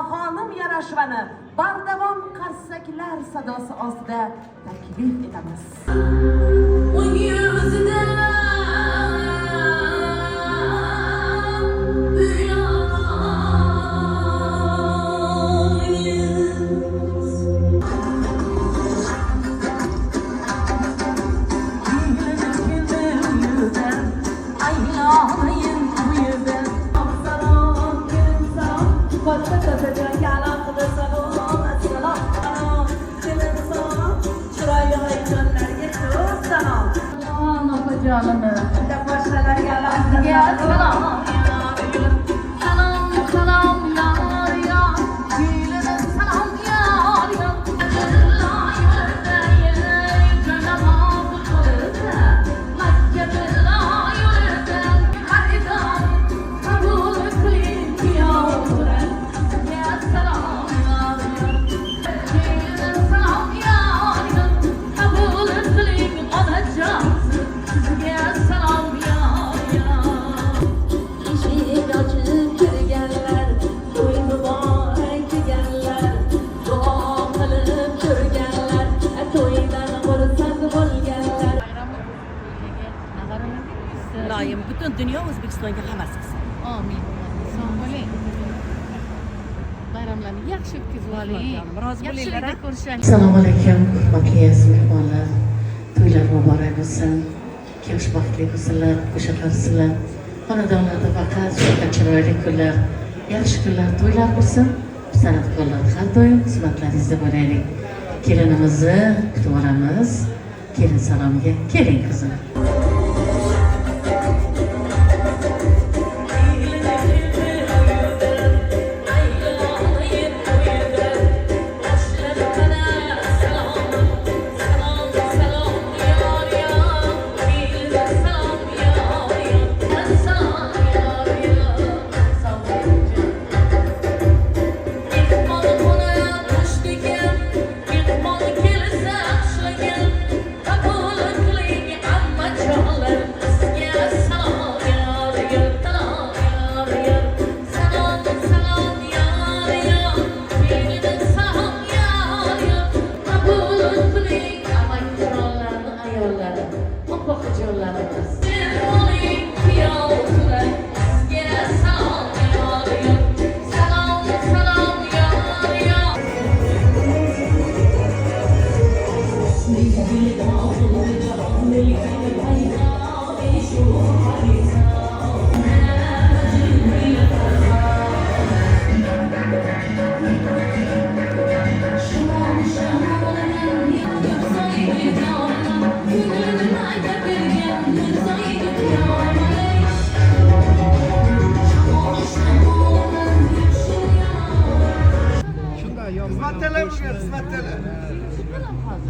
xonim Yarashevani bardavom qarsaklar sadosi ostida taklif etamiz. Bütün dünya O'zbekistonga havas qilsin. Amin. Sog' bo'ling. Bayramlarni yaxshi o'tkazib oling. Rozi bo'linglar. Yaxshilikda ko'rishing. Assalomu alaykum, hurmatli aziz mehmonlar. To'ylar muborak bo'lsin. Ko'sh baxtli bo'lsinlar, qo'shaqarsizlar. Xonadonlarda faqat shunaqa chiroyli kunlar, yaxshi kunlar, to'ylar bo'lsin. San'atkorlar har doim xizmatlaringizda bo'laylik. Kelinimizni kutib olamiz. Kelin salomiga keling qizim.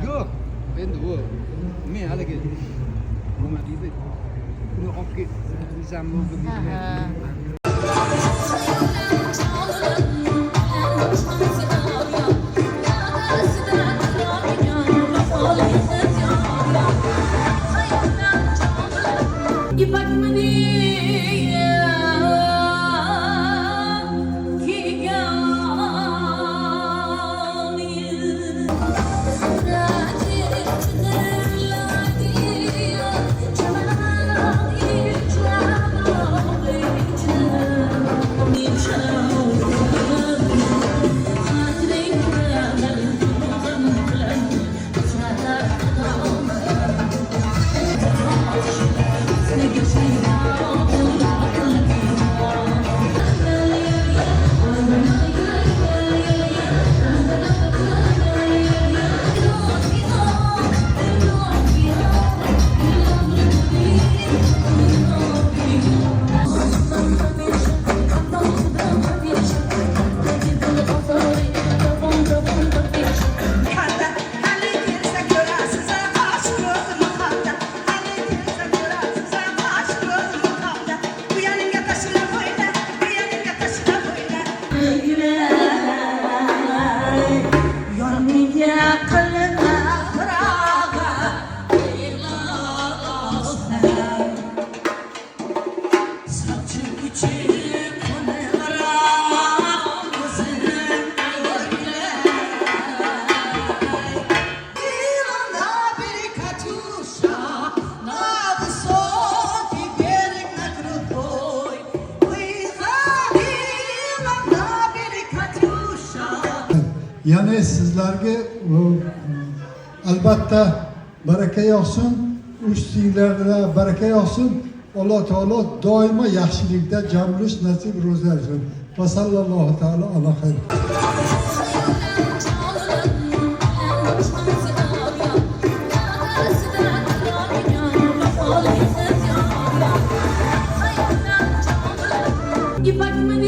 Yo'q, endi u men haligi nima deydi? Uni olib ketsam Ya'ni sizlarga albatta baraka yog'sin, ustinglarda baraka yog'sin. Alloh taolo doimo yaxshilikda jam bo'lish nasib ro'zlasin. Va sallallohu taala ala xayr. İpek mi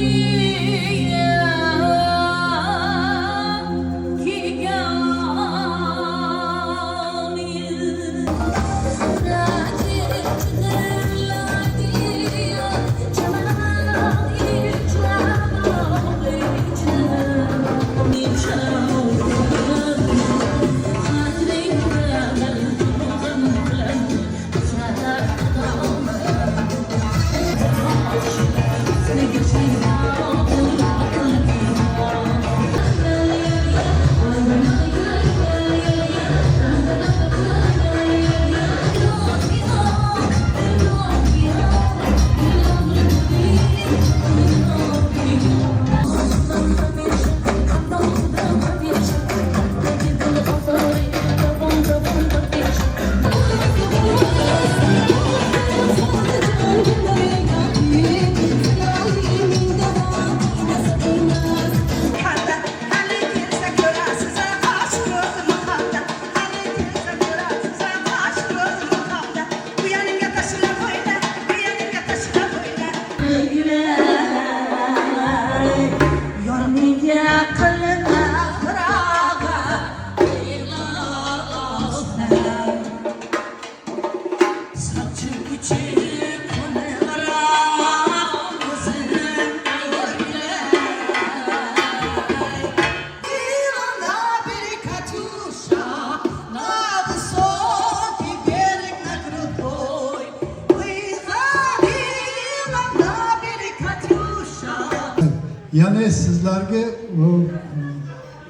Ya'ni sizlarga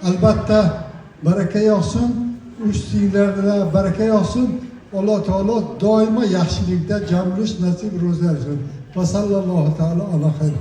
albatta baraka yog'sin, ustinglarda baraka yog'sin. Alloh taolo doimo yaxshilikda jam bo'lish nasib ro'zlasin. Va sallallohu taala ala xayr.